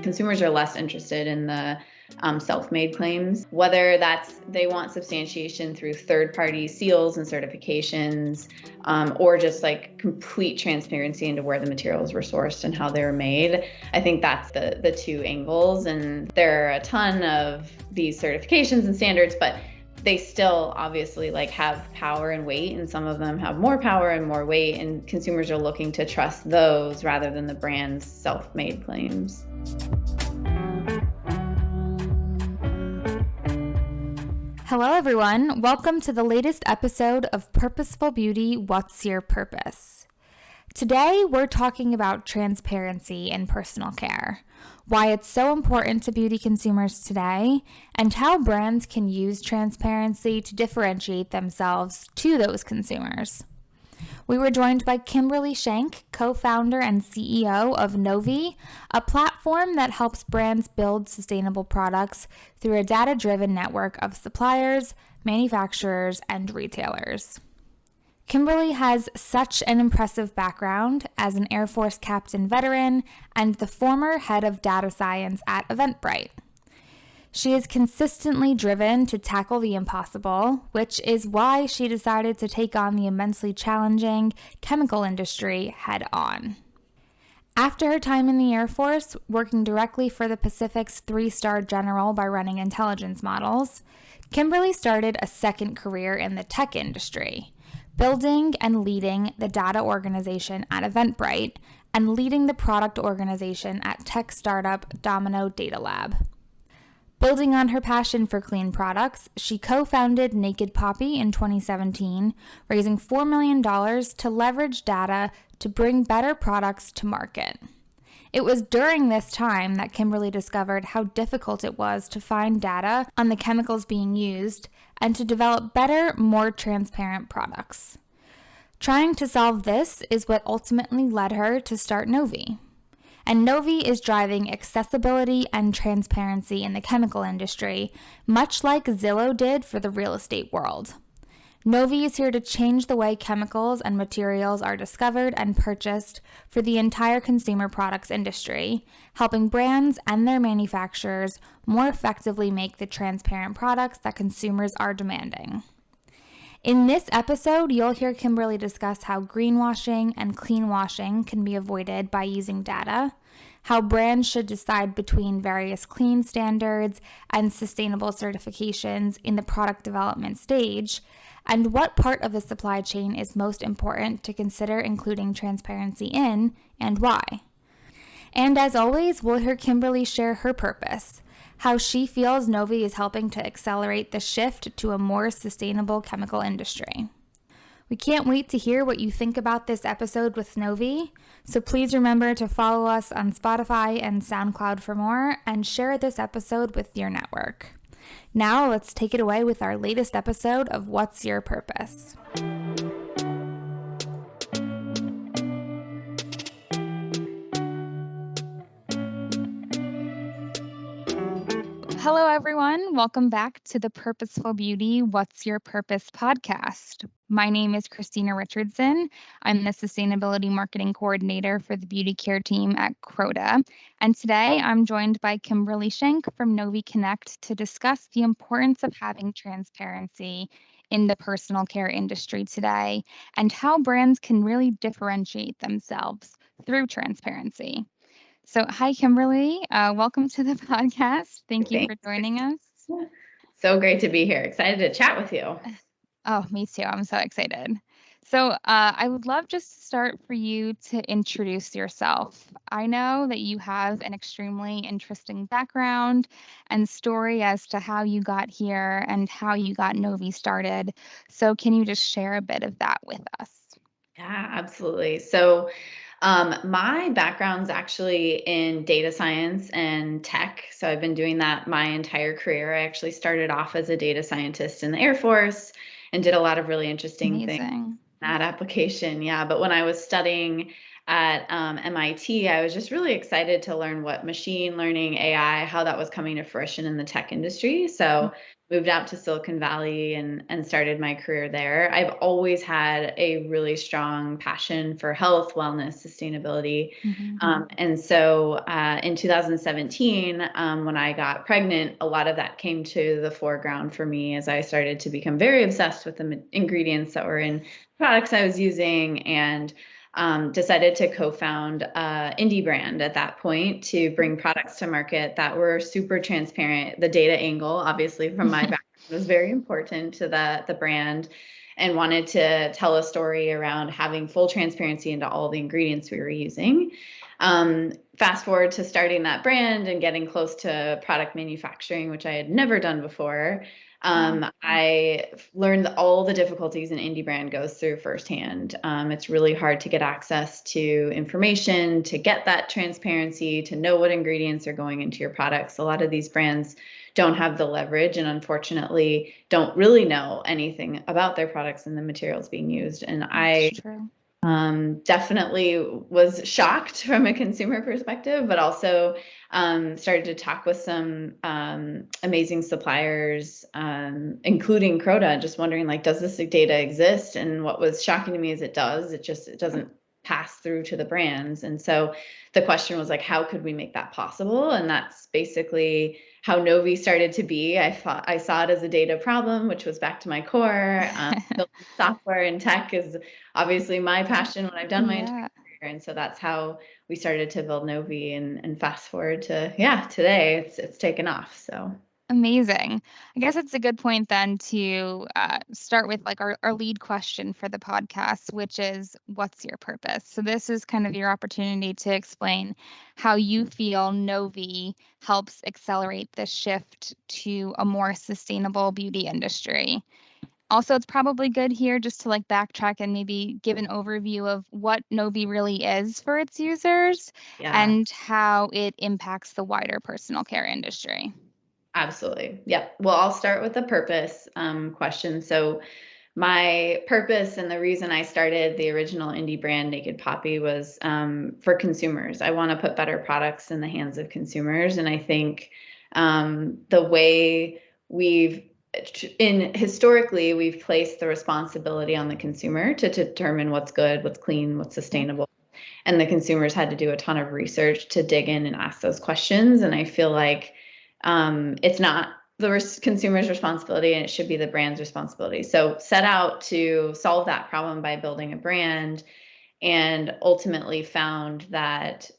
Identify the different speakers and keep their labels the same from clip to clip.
Speaker 1: consumers are less interested in the self-made claims, whether that's they want substantiation through third-party seals and certifications, or just like complete transparency into where the materials were sourced and how they were made. I think that's the two angles. And there are a ton of these certifications and standards, but they still obviously like have power and weight, and some of them have more power and more weight, and consumers are looking to trust those rather than the brand's self-made claims.
Speaker 2: Hello, everyone. Welcome to the latest episode of Purposeful Beauty, What's Your Purpose? Today, we're talking about transparency in personal care, why it's so important to beauty consumers today, and how brands can use transparency to differentiate themselves to those consumers. We were joined by Kimberly Shenk, co-founder and CEO of Novi, a platform that helps brands build sustainable products through a data-driven network of suppliers, manufacturers, and retailers. Kimberly has such an impressive background as an Air Force captain veteran and the former head of data science at Eventbrite. She is consistently driven to tackle the impossible, which is why she decided to take on the immensely challenging chemical industry head on. After her time in the Air Force, working directly for the Pacific's 3-star general by running intelligence models, Kimberly started a second career in the tech industry, building and leading the data organization at Eventbrite and leading the product organization at tech startup Domino Data Lab. Building on her passion for clean products, she co-founded Naked Poppy in 2017, raising $4 million to leverage data to bring better products to market. It was during this time that Kimberly discovered how difficult it was to find data on the chemicals being used and to develop better, more transparent products. Trying to solve this is what ultimately led her to start Novi. And Novi is driving accessibility and transparency in the chemical industry, much like Zillow did for the real estate world. Novi is here to change the way chemicals and materials are discovered and purchased for the entire consumer products industry, helping brands and their manufacturers more effectively make the transparent products that consumers are demanding. In this episode, you'll hear Kimberly discuss how greenwashing and cleanwashing can be avoided by using data, how brands should decide between various clean standards and sustainable certifications in the product development stage, and what part of the supply chain is most important to consider including transparency in, and why. And as always, we'll hear Kimberly share her purpose, how she feels Novi is helping to accelerate the shift to a more sustainable chemical industry. We can't wait to hear what you think about this episode with Novi, so please remember to follow us on Spotify and SoundCloud for more, and share this episode with your network. Now let's take it away with our latest episode of What's Your Purpose? Hello, everyone. Welcome back to the Purposeful Beauty, What's Your Purpose podcast. My name is Christina Richardson. I'm the Sustainability Marketing Coordinator for the Beauty Care team at Croda. And today I'm joined by Kimberly Shenk from Novi Connect to discuss the importance of having transparency in the personal care industry today and how brands can really differentiate themselves through transparency. So, hi, Kimberly. Welcome to the podcast. Thank you for joining us.
Speaker 1: So great to be here. Excited to chat with you.
Speaker 2: Oh, me too. I'm so excited. So, I would love just to start for you to introduce yourself. I know that you have an extremely interesting background and story as to how you got here and how you got Novi started. So, can you just share a bit of that with us?
Speaker 1: Yeah, absolutely. So my background's actually in data science and tech. So I've been doing that my entire career. I actually started off as a data scientist in the Air Force and did a lot of really interesting things in that application. Yeah. But when I was studying at MIT, I was just really excited to learn what machine learning, AI, how that was coming to fruition in the tech industry. So moved out to Silicon Valley and started my career there. I've always had a really strong passion for health, wellness, sustainability. And so in 2017, when I got pregnant, a lot of that came to the foreground for me as I started to become very obsessed with the ingredients that were in products I was using, and decided to co-found indie brand at that point to bring products to market that were super transparent. The data angle, obviously, from my background was very important to the brand, and wanted to tell a story around having full transparency into all the ingredients we were using. Fast forward to starting that brand and getting close to product manufacturing, which I had never done before. I learned all the difficulties an indie brand goes through firsthand. It's really hard to get access to information, to get that transparency, to know what ingredients are going into your products. A lot of these brands don't have the leverage and unfortunately don't really know anything about their products and the materials being used. And I definitely was shocked from a consumer perspective, but also started to talk with some amazing suppliers, including Croda, just wondering, like, does this data exist? And what was shocking to me is it does. It doesn't pass through to the brands. And so the question was, like, how could we make that possible? And that's basically how Novi started to be. I saw it as a data problem, which was back to my core. Building software and tech is obviously my passion, what I've done my entire career. And so that's how we started to build Novi, and fast forward to, today it's taken off. So
Speaker 2: Amazing. I guess it's a good point then to start with like our lead question for the podcast, which is, what's your purpose? So this is kind of your opportunity to explain how you feel Novi helps accelerate the shift to a more sustainable beauty industry. Also, it's probably good here just to like backtrack and maybe give an overview of what Novi really is for its users and how it impacts the wider personal care industry.
Speaker 1: Absolutely. Yeah. Well, I'll start with the purpose question. So my purpose and the reason I started the original indie brand Naked Poppy was for consumers. I want to put better products in the hands of consumers. And I think the way historically, we've placed the responsibility on the consumer to determine what's good, what's clean, what's sustainable. And the consumers had to do a ton of research to dig in and ask those questions. And I feel like it's not the consumer's responsibility, and it should be the brand's responsibility. So set out to solve that problem by building a brand, and ultimately found that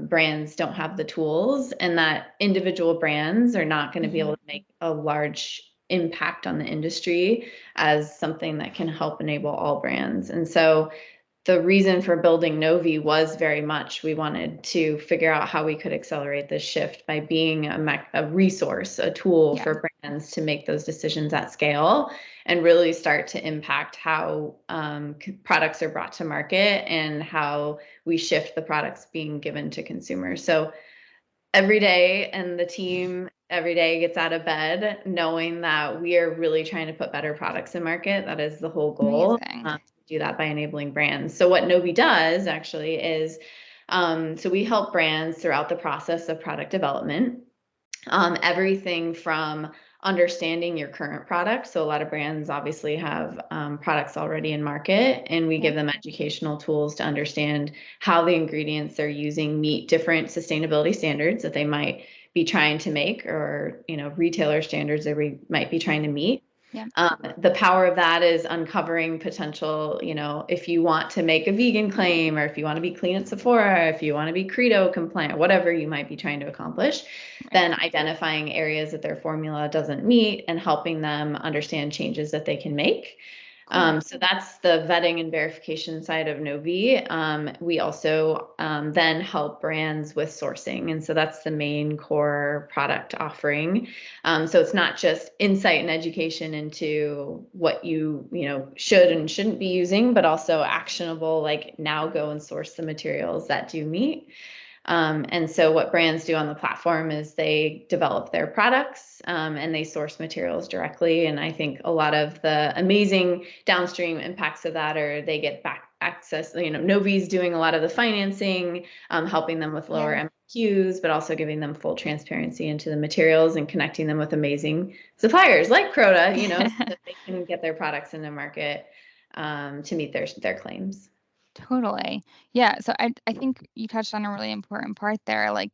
Speaker 1: brands don't have the tools, and that individual brands are not going to be able to make a large impact on the industry as something that can help enable all brands. And so the reason for building Novi was very much we wanted to figure out how we could accelerate this shift by being a resource, a tool for brands to make those decisions at scale and really start to impact how products are brought to market and how we shift the products being given to consumers. So every day, and the team every day gets out of bed knowing that we are really trying to put better products in market. That is the whole goal. Do that by enabling brands. So what Novi does actually is, so we help brands throughout the process of product development. Everything from understanding your current product. So a lot of brands obviously have products already in market, and we give them educational tools to understand how the ingredients they're using meet different sustainability standards that they might be trying to make, or retailer standards that we might be trying to meet. The power of that is uncovering potential, if you want to make a vegan claim, or if you want to be clean at Sephora, if you want to be Credo compliant, whatever you might be trying to accomplish, then identifying areas that their formula doesn't meet and helping them understand changes that they can make. So that's the vetting and verification side of Novi. We also then help brands with sourcing. And so that's the main core product offering. So it's not just insight and education into what you should and shouldn't be using, but also actionable, like, now go and source the materials that do meet. And so what brands do on the platform is they develop their products and they source materials directly. And I think a lot of the amazing downstream impacts of that are they get back access. Novi's doing a lot of the financing, helping them with lower MQs, but also giving them full transparency into the materials and connecting them with amazing suppliers like Croda, so that they can get their products in the market to meet their claims.
Speaker 2: Totally. Yeah. So I think you touched on a really important part there. Like,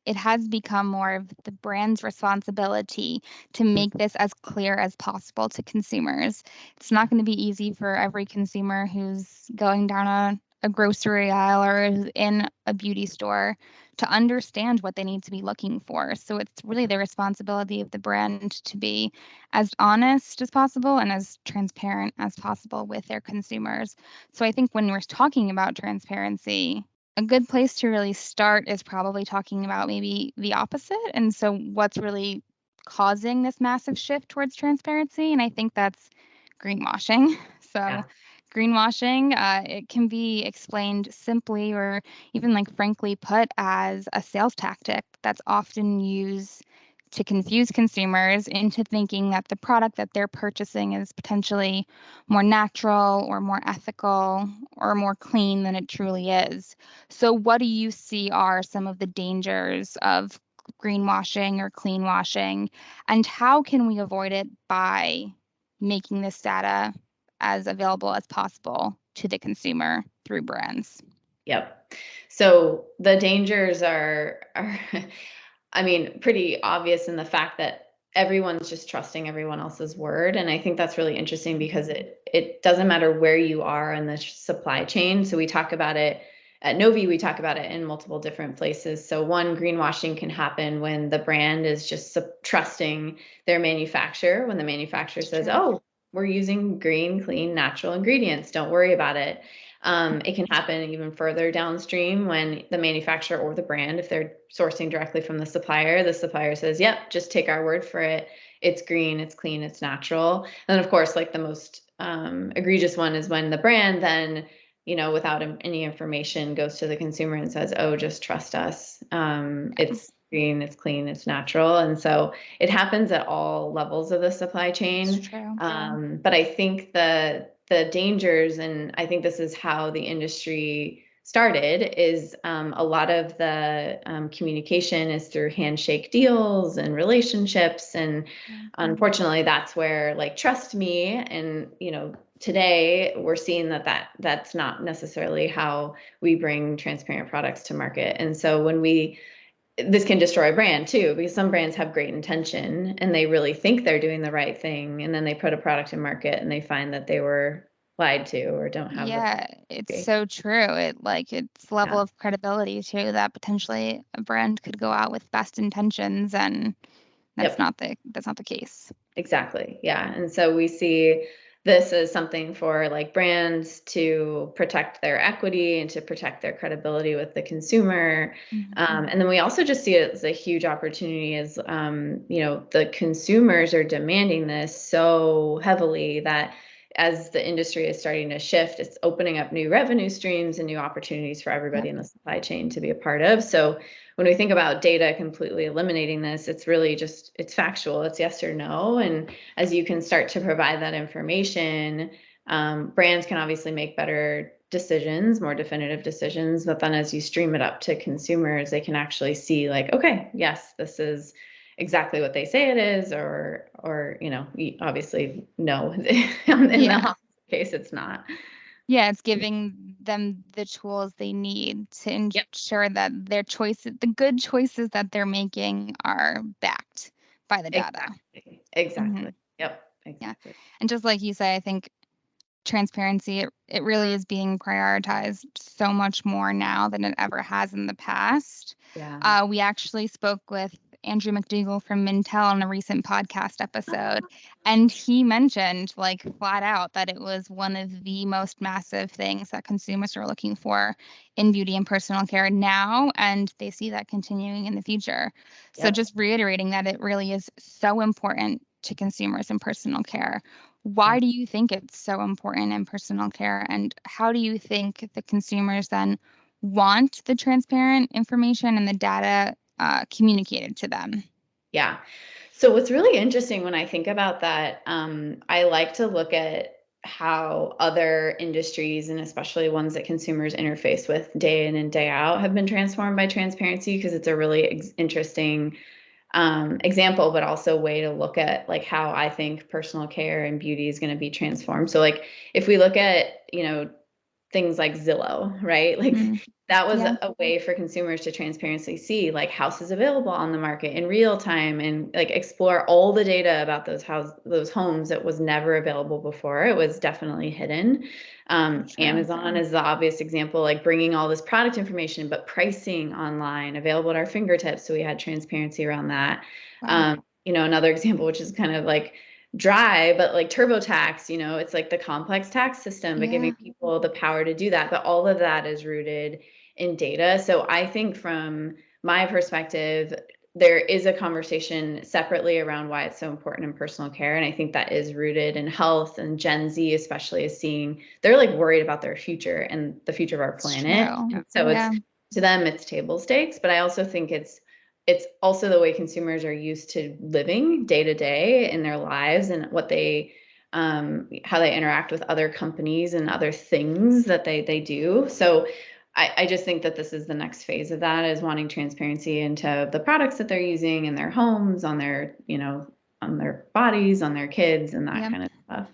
Speaker 2: it has become more of the brand's responsibility to make this as clear as possible to consumers. It's not going to be easy for every consumer who's going down a grocery aisle or is in a beauty store to understand what they need to be looking for. So it's really the responsibility of the brand to be as honest as possible and as transparent as possible with their consumers. So I think when we're talking about transparency, a good place to really start is probably talking about maybe the opposite. And so what's really causing this massive shift towards transparency? And I think that's greenwashing. So
Speaker 1: Yeah.
Speaker 2: greenwashing, it can be explained simply or even like frankly put as a sales tactic that's often used to confuse consumers into thinking that the product that they're purchasing is potentially more natural or more ethical or more clean than it truly is. So, what do you see are some of the dangers of greenwashing or clean washing, and how can we avoid it by making this data as available as possible to the consumer through brands?
Speaker 1: Yep. So the dangers I mean, pretty obvious in the fact that everyone's just trusting everyone else's word. And I think that's really interesting because it doesn't matter where you are in the supply chain. So we talk about it at Novi, we talk about it in multiple different places. So one, greenwashing can happen when the brand is just trusting their manufacturer, when the manufacturer says, oh, we're using green, clean, natural ingredients. Don't worry about it. It can happen even further downstream when the manufacturer or the brand, if they're sourcing directly from the supplier says, yep, just take our word for it. It's green, it's clean, it's natural. And then, of course, like the most egregious one is when the brand then, without any information goes to the consumer and says, oh, just trust us. It's green, it's clean, it's natural. And so it happens at all levels of the supply chain.
Speaker 2: It's true.
Speaker 1: But I think the dangers, and I think this is how the industry started, is a lot of the communication is through handshake deals and relationships. And unfortunately, that's where like, trust me. And, today we're seeing that's not necessarily how we bring transparent products to market. And so this can destroy a brand too, because some brands have great intention and they really think they're doing the right thing. And then they put a product in market and they find that they were lied to or don't have
Speaker 2: Yeah, it's so true. It's level of credibility too that potentially a brand could go out with best intentions and that's
Speaker 1: Yep.
Speaker 2: that's not the case.
Speaker 1: Exactly. Yeah. And so we see this as something for like brands to protect their equity and to protect their credibility with the consumer. And then we also just see it as a huge opportunity as, the consumers are demanding this so heavily that as the industry is starting to shift, it's opening up new revenue streams and new opportunities for everybody in the supply chain to be a part of. So when we think about data completely eliminating this, it's really just, it's factual. It's yes or no. And as you can start to provide that information, brands can obviously make better decisions, more definitive decisions. But then as you stream it up to consumers, they can actually see like, okay, yes, this is exactly what they say it is, or obviously no. In the opposite case, it's not.
Speaker 2: Yeah, it's giving them the tools they need to
Speaker 1: Yep.
Speaker 2: ensure that their choices, the good choices that they're making, are backed by the data.
Speaker 1: Exactly. Yep.
Speaker 2: Yeah.
Speaker 1: Exactly.
Speaker 2: And just like you say, I think transparency, it really is being prioritized so much more now than it ever has in the past.
Speaker 1: Yeah.
Speaker 2: We actually spoke with Andrew McDougall from Mintel on a recent podcast episode, and he mentioned like flat out that it was one of the most massive things that consumers are looking for in beauty and personal care now, and they see that continuing in the future. So
Speaker 1: Yep.
Speaker 2: just reiterating that it really is so important to consumers in personal care. Why
Speaker 1: Yeah.
Speaker 2: do you think it's so important in personal care, and how do you think the consumers then want the transparent information and the data communicated to them.
Speaker 1: Yeah. So what's really interesting when I think about that, I like to look at how other industries, and especially ones that consumers interface with day in and day out, have been transformed by transparency, because it's a really interesting example, but also way to look at like how I think personal care and beauty is going to be transformed. So like if we look at, things like Zillow, right? Like that was
Speaker 2: Yeah.
Speaker 1: a way for consumers to transparently see like houses available on the market in real time, and like explore all the data about those homes that was never available before. It was definitely hidden. Amazon is the obvious example, like bringing all this product information, but pricing online available at our fingertips. So we had transparency around that.
Speaker 2: Wow.
Speaker 1: Another example, which is kind of like dry, but like TurboTax, it's like the complex tax system, but giving
Speaker 2: Yeah.
Speaker 1: people the power to do that. But all of that is rooted in data. So I think from my perspective, there is a conversation separately around why it's so important in personal care. And I think that is rooted in health, and Gen Z especially is seeing, they're like worried about their future and the future of our
Speaker 2: It's
Speaker 1: planet.
Speaker 2: true.
Speaker 1: And so
Speaker 2: Yeah.
Speaker 1: it's, to them, it's table stakes. But I also think it's also the way consumers are used to living day to day in their lives, and what they how they interact with other companies and other things that they do. So I just think that this is the next phase of that, is wanting transparency into the products that they're using in their homes, on their, on their bodies, on their kids, and that
Speaker 2: Yeah.
Speaker 1: kind of stuff.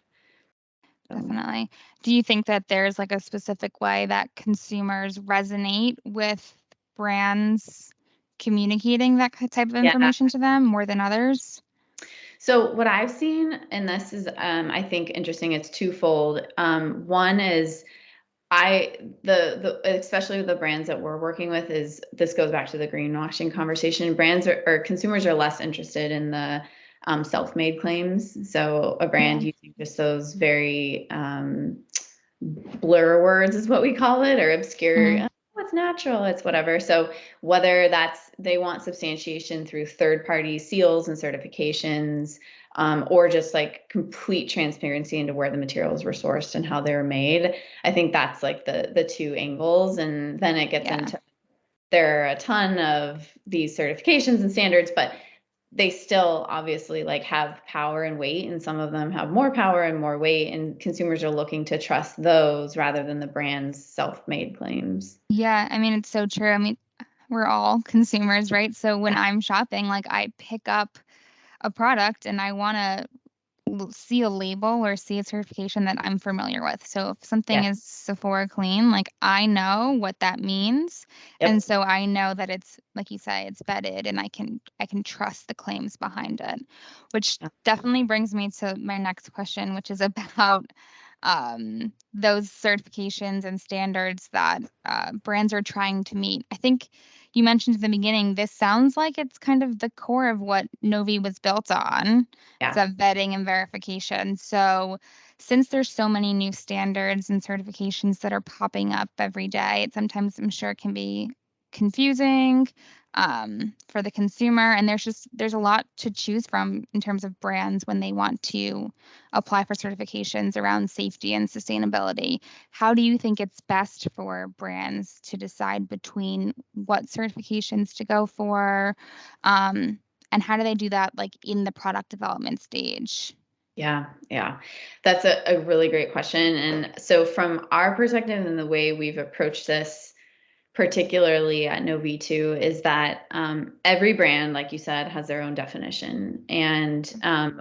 Speaker 1: So.
Speaker 2: Definitely. Do you think that there's like a specific way that consumers resonate with brands communicating that type of
Speaker 1: Yeah.
Speaker 2: information to them more than others?
Speaker 1: So what I've seen, and this is, I think, interesting, it's twofold. One is the especially the brands that we're working with, is this goes back to the greenwashing conversation. Brands or consumers are less interested in the self-made claims. So a brand
Speaker 2: Yeah.
Speaker 1: using just those very blur words is what we call it, or obscure.
Speaker 2: Mm.
Speaker 1: Oh, it's natural, it's whatever. So whether that's, they want substantiation through third-party seals and certifications, or just like complete transparency into where the materials were sourced and how they were made. I think that's like the two angles, and then it gets
Speaker 2: Yeah.
Speaker 1: into, there are a ton of these certifications and standards, but they still obviously like have power and weight, and some of them have more power and more weight, and consumers are looking to trust those rather than the brand's self-made claims.
Speaker 2: Yeah. I mean, it's so true. I mean, we're all consumers, right? So when I'm shopping, like I pick up a product and I want to see a label or see a certification that I'm familiar with. So if something
Speaker 1: Yeah.
Speaker 2: is Sephora clean, like I know what that means. And
Speaker 1: Yep.
Speaker 2: so I know that it's like you say, it's vetted and I can trust the claims behind it. Which
Speaker 1: Yeah.
Speaker 2: definitely brings me to my next question, which is about those certifications and standards that brands are trying to meet. I think you mentioned at the beginning, this sounds like it's kind of the core of what Novi was built on.
Speaker 1: Yeah.
Speaker 2: So vetting and verification. So since there's so many new standards and certifications that are popping up every day, it sometimes I'm sure can be confusing for the consumer. And there's a lot to choose from in terms of brands when they want to apply for certifications around safety and sustainability. How do you think it's best for brands to decide between what certifications to go for? And how do they do that like in the product development stage?
Speaker 1: Yeah, yeah. That's a really great question. And so from our perspective and the way we've approached this, particularly at Novi too, is that every brand, like you said, has their own definition. And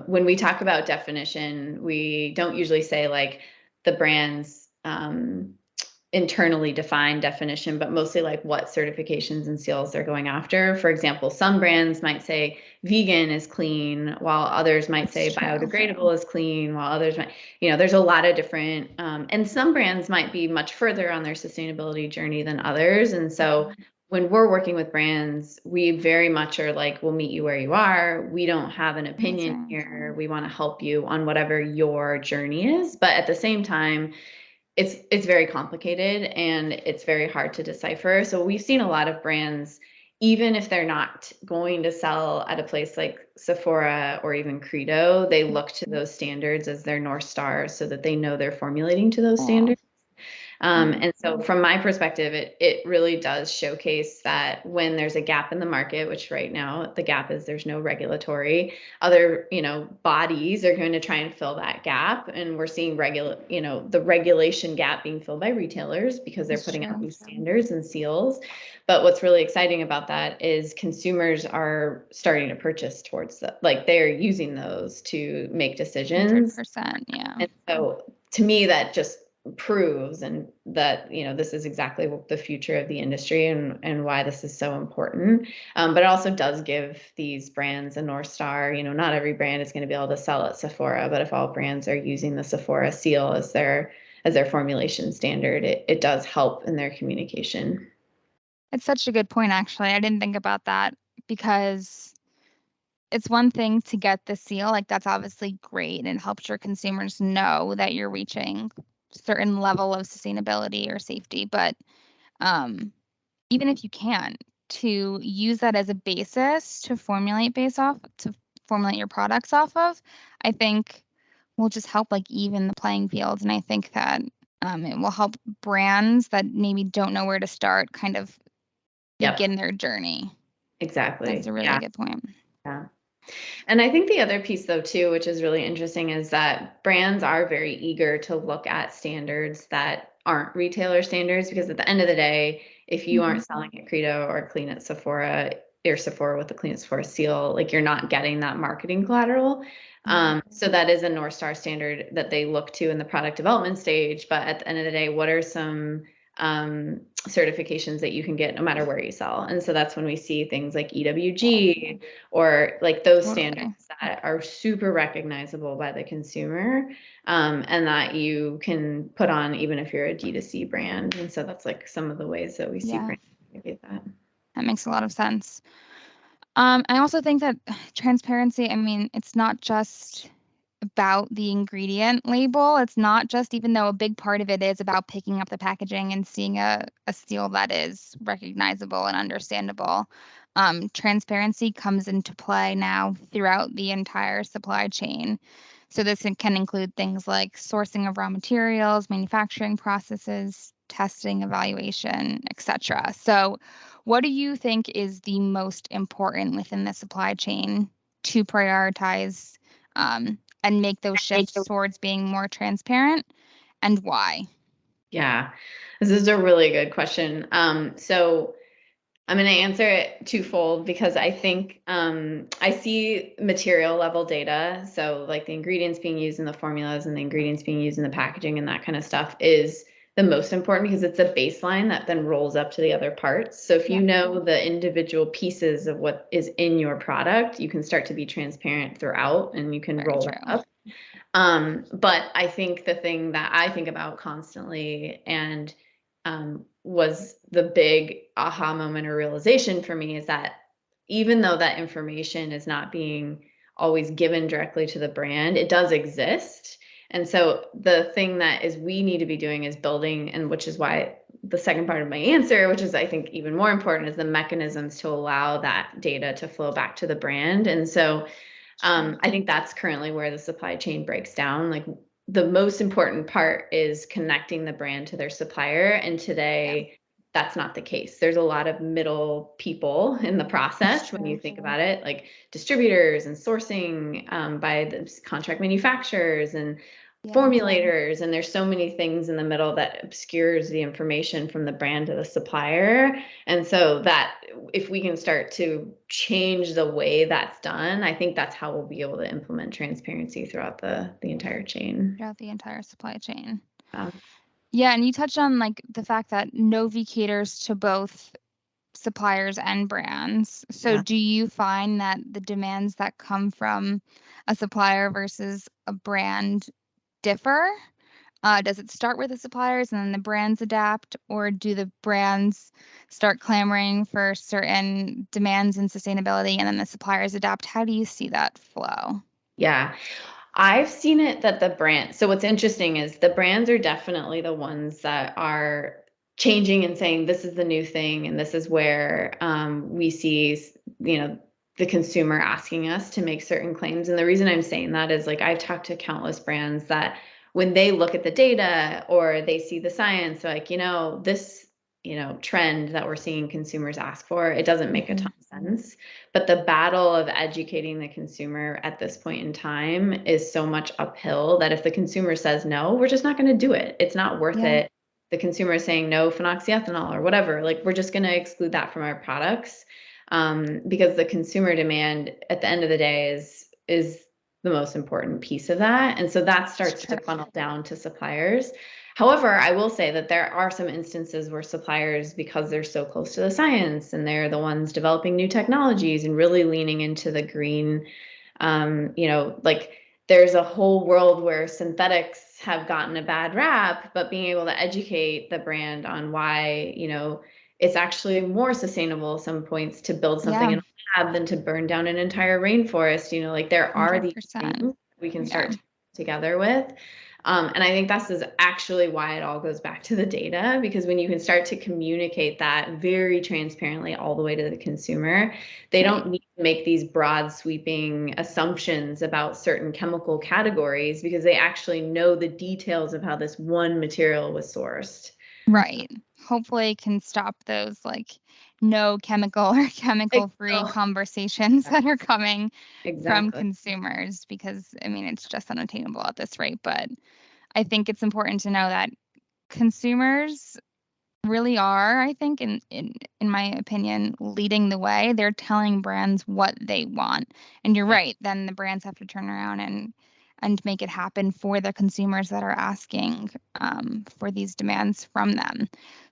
Speaker 1: when we talk about definition, we don't usually say like the brand's internally defined definition, but mostly like what certifications and seals they're going after. For example, some brands might say vegan is clean, while others might
Speaker 2: It's
Speaker 1: say
Speaker 2: true.
Speaker 1: biodegradable is clean, while others might, there's a lot of different, and some brands might be much further on their sustainability journey than others. And so when we're working with brands, we very much are like, we'll meet you where you are. We don't have an opinion
Speaker 2: Amazing.
Speaker 1: here. We want to help you on whatever your journey is. But at the same time, it's very complicated and it's very hard to decipher. So we've seen a lot of brands, even if they're not going to sell at a place like Sephora or even Credo, they look to those standards as their North Star so that they know they're formulating to those
Speaker 2: Cool.
Speaker 1: standards. And so from my perspective, it really does showcase that when there's a gap in the market, which right now the gap is there's no regulatory, other, bodies are going to try and fill that gap. And we're seeing the regulation gap being filled by retailers because they're putting out these standards and seals. But what's really exciting about that is consumers are starting to purchase towards like they're using those to make decisions.
Speaker 2: 100%, yeah.
Speaker 1: And so to me, that just proves and that, this is exactly the future of the industry and why this is so important. But it also does give these brands a North Star. Not every brand is going to be able to sell at Sephora, but if all brands are using the Sephora seal as their formulation standard, it does help in their communication.
Speaker 2: It's such a good point, actually. I didn't think about that because it's one thing to get the seal, like that's obviously great and it helps your consumers know that you're reaching certain level of sustainability or safety. But even if you can't, to use that as a basis to formulate your products off of, I think will just help like even the playing field. And I think that it will help brands that maybe don't know where to start kind of begin their journey.
Speaker 1: Exactly.
Speaker 2: That's a really good point.
Speaker 1: Yeah. And I think the other piece, though, too, which is really interesting, is that brands are very eager to look at standards that aren't retailer standards, because at the end of the day, if you aren't selling at Credo or Clean at Sephora, or Sephora with the Clean at Sephora seal, like you're not getting that marketing collateral. So that is a North Star standard that they look to in the product development stage. But at the end of the day, what are some certifications that you can get no matter where you sell? And so that's when we see things like EWG or like those standards that are super recognizable by the consumer, and that you can put on even if you're a D2C brand. And so that's like some of the ways that we see brands navigate that.
Speaker 2: That makes a lot of sense. I also think that transparency, I mean, it's not just about the ingredient label. It's not just, even though a big part of it is about picking up the packaging and seeing a seal that is recognizable and understandable. Transparency comes into play now throughout the entire supply chain. So this can include things like sourcing of raw materials, manufacturing processes, testing, evaluation, etc. So what do you think is the most important within the supply chain to prioritize and make those shifts towards being more transparent, and why?
Speaker 1: Yeah, this is a really good question. So I'm going to answer it twofold, because I think I see material level data. So like the ingredients being used in the formulas and the ingredients being used in the packaging and that kind of stuff is the most important, because it's a baseline that then rolls up to the other parts. So if you know the individual pieces of what is in your product, you can start to be transparent throughout and you can roll that up. But I think the thing that I think about constantly and was the big aha moment or realization for me is that even though that information is not being always given directly to the brand, it does exist. And so the thing that is we need to be doing is building, and which is why the second part of my answer, which is I think even more important, is the mechanisms to allow that data to flow back to the brand. And so I think that's currently where the supply chain breaks down. Like the most important part is connecting the brand to their supplier. And today that's not the case. There's a lot of middle people in the process when you think about it, like distributors and sourcing by the contract manufacturers and formulators. And there's so many things in the middle that obscures the information from the brand to the supplier. And so that if we can start to change the way that's done, I think that's how we'll be able to implement transparency throughout the entire chain.
Speaker 2: Throughout the entire supply chain.
Speaker 1: Yeah.
Speaker 2: Yeah, and you touched on like the fact that Novi caters to both suppliers and brands. So do you find that the demands that come from a supplier versus a brand differ? Does it start with the suppliers and then the brands adapt, or do the brands start clamoring for certain demands in sustainability and then the suppliers adapt? How do you see that flow?
Speaker 1: Yeah. I've seen it that the brand, so what's interesting is the brands are definitely the ones that are changing and saying this is the new thing and this is where we see, the consumer asking us to make certain claims. And the reason I'm saying that is like I've talked to countless brands that when they look at the data or they see the science, they're like, this, trend that we're seeing consumers ask for, it doesn't make a ton of sense. But the battle of educating the consumer at this point in time is so much uphill that if the consumer says no, we're just not going to do it. It's not worth it. The consumer is saying no phenoxyethanol or whatever, like we're just going to exclude that from our products, because the consumer demand at the end of the day is the most important piece of that. And so that starts to funnel down to suppliers. However, I will say that there are some instances where suppliers, because they're so close to the science and they're the ones developing new technologies and really leaning into the green, like there's a whole world where synthetics have gotten a bad rap, but being able to educate the brand on why, it's actually more sustainable at some points to build something in a lab than to burn down an entire rainforest. Like there are these things we can start together with. And I think this is actually why it all goes back to the data, because when you can start to communicate that very transparently all the way to the consumer, they don't need to make these broad sweeping assumptions about certain chemical categories because they actually know the details of how this one material was sourced.
Speaker 2: Right. Hopefully it can stop those no chemical or chemical-free conversations that are coming from consumers, because it's just unattainable at this rate. But I think it's important to know that consumers really are, I think, in my opinion, leading the way. They're telling brands what they want. And you're right, then the brands have to turn around and make it happen for the consumers that are asking for these demands from them.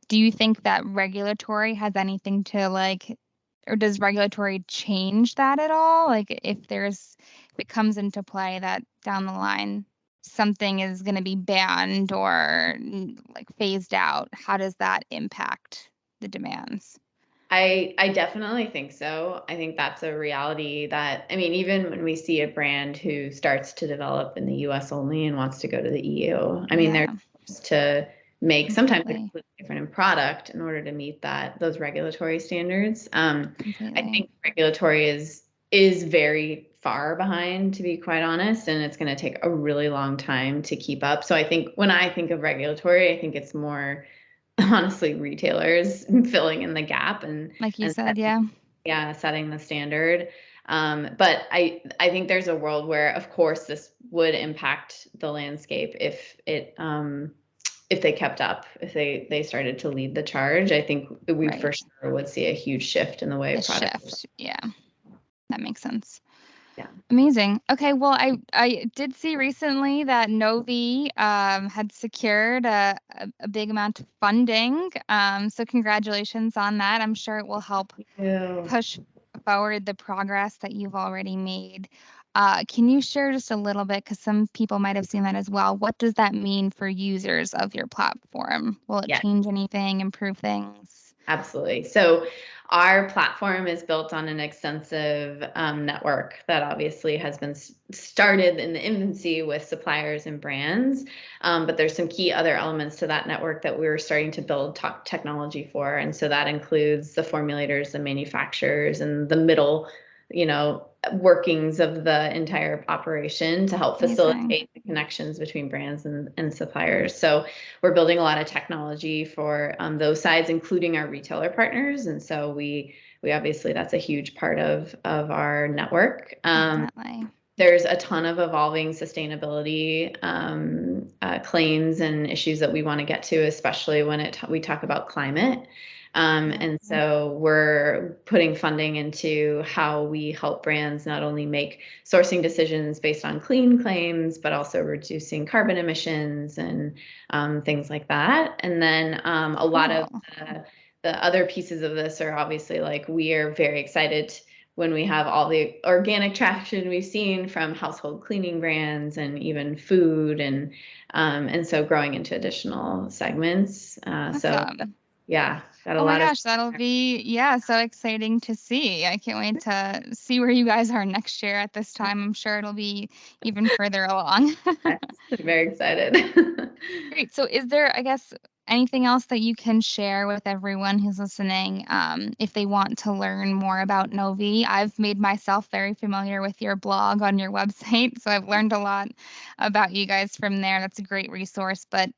Speaker 2: Do you think that regulatory has anything to or does regulatory change that at all? If it comes into play that down the line something is going to be banned or phased out, how does that impact the demands?
Speaker 1: I definitely think so. I think that's a reality that, even when we see a brand who starts to develop in the US only and wants to go to the EU, they're forced to make sometimes a completely different in product in order to meet those regulatory standards. I think regulatory is very far behind, to be quite honest, and it's going to take a really long time to keep up. So I think when I think of regulatory, I think it's more honestly retailers filling in the gap and
Speaker 2: like you said,
Speaker 1: setting the standard. But I think there's a world where, of course, this would impact the landscape if they kept up, if they started to lead the charge. I think we for sure would see a huge shift in the way products.
Speaker 2: That makes sense.
Speaker 1: Yeah.
Speaker 2: Amazing. Okay, well, I did see recently that Novi had secured a big amount of funding. So congratulations on that. I'm sure it will help push forward the progress that you've already made. Can you share just a little bit, because some people might have seen that as well. What does that mean for users of your platform? Will it change anything, improve things?
Speaker 1: Absolutely. So our platform is built on an extensive network that obviously has been started in the infancy with suppliers and brands. But there's some key other elements to that network that we're starting to build technology for. And so that includes the formulators, the manufacturers, and the middle, workings of the entire operation to help facilitate the connections between brands and suppliers. So we're building a lot of technology for those sides, including our retailer partners. And so we obviously, that's a huge part of our network. There's a ton of evolving sustainability claims and issues that we want to get to, especially when we talk about climate. And so we're putting funding into how we help brands not only make sourcing decisions based on clean claims, but also reducing carbon emissions and things like that. And then a lot of the other pieces of this are obviously we are very excited when we have all the organic traction we've seen from household cleaning brands and even food, and so growing into additional segments. Got a lot of.
Speaker 2: Oh my gosh, that'll be so exciting to see. I can't wait to see where you guys are next year at this time. I'm sure it'll be even further along.
Speaker 1: Yes, very excited.
Speaker 2: Great. So is there, I guess, anything else that you can share with everyone who's listening, if they want to learn more about Novi? I've made myself very familiar with your blog on your website, so I've learned a lot about you guys from there. That's a great resource. But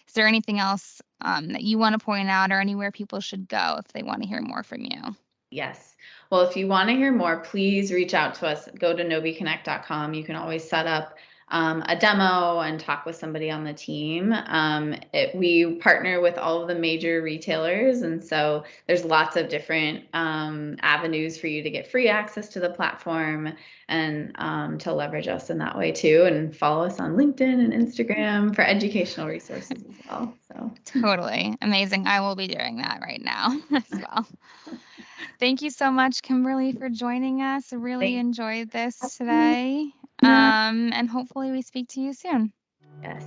Speaker 2: is there anything else that you want to point out or anywhere people should go if they want to hear more from you?
Speaker 1: Yes. Well, if you want to hear more, please reach out to us. Go to noviconnect.com. You can always set up a demo and talk with somebody on the team. We partner with all of the major retailers, and so there's lots of different avenues for you to get free access to the platform and to leverage us in that way too. And follow us on LinkedIn and Instagram for educational resources as well. So
Speaker 2: Totally. Amazing. I will be doing that right now as well. Thank you so much, Kimberly, for joining us. I really
Speaker 1: thank
Speaker 2: enjoyed this
Speaker 1: you.
Speaker 2: today. And hopefully we speak to you soon.
Speaker 1: Yes.